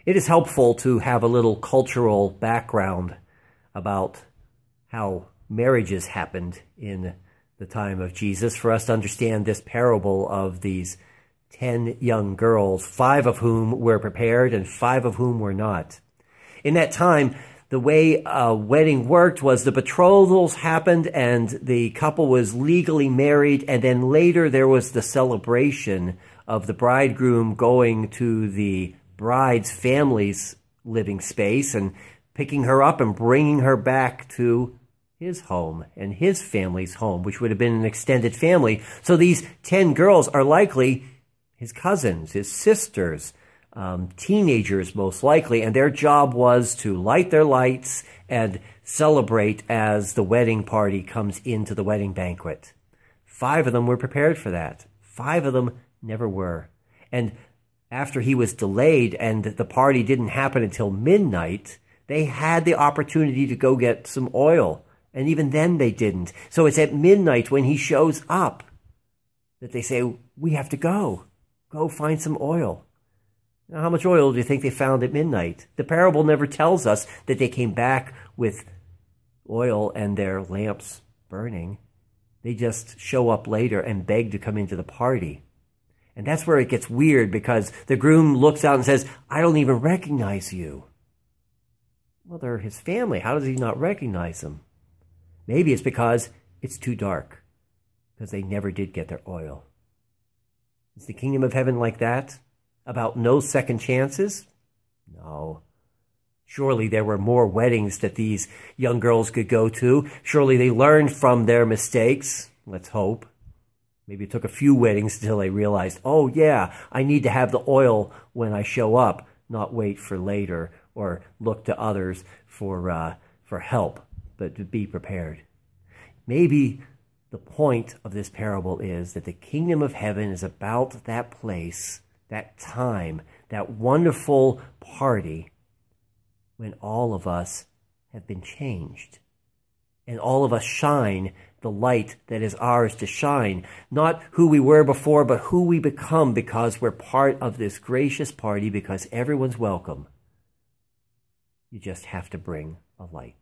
It is helpful to have a little cultural background about how marriages happened in the time of Jesus for us to understand this parable of these 10 young girls, 5 of whom were prepared and 5 of whom were not. In that time, the way a wedding worked was the betrothals happened and the couple was legally married, and then later there was the celebration of the bridegroom going to the bride's family's living space and picking her up and bringing her back to his home and his family's home, which would have been an extended family. So these 10 girls are likely his cousins, his sisters, teenagers most likely, and their job was to light their lights and celebrate as the wedding party comes into the wedding banquet. 5 of them were prepared for that. 5 of them never were. And after he was delayed and the party didn't happen until midnight, they had the opportunity to go get some oil. And even then they didn't. So it's at midnight when he shows up that they say, we have to go. Go find some oil. Now, how much oil do you think they found at midnight? The parable never tells us that they came back with oil and their lamps burning. They just show up later and beg to come into the party. And that's where it gets weird, because the groom looks out and says, I don't even recognize you. Well, they're his family. How does he not recognize them? Maybe it's because it's too dark, because they never did get their oil. Is the kingdom of heaven like that? About no second chances? No. Surely there were more weddings that these young girls could go to. Surely they learned from their mistakes. Let's hope. Maybe it took a few weddings until they realized, oh yeah, I need to have the oil when I show up, not wait for later or look to others for help, but to be prepared. Maybe the point of this parable is that the kingdom of heaven is about that place, that time, that wonderful party when all of us have been changed. And all of us shine the light that is ours to shine. Not who we were before, but who we become, because we're part of this gracious party, because everyone's welcome. You just have to bring a light.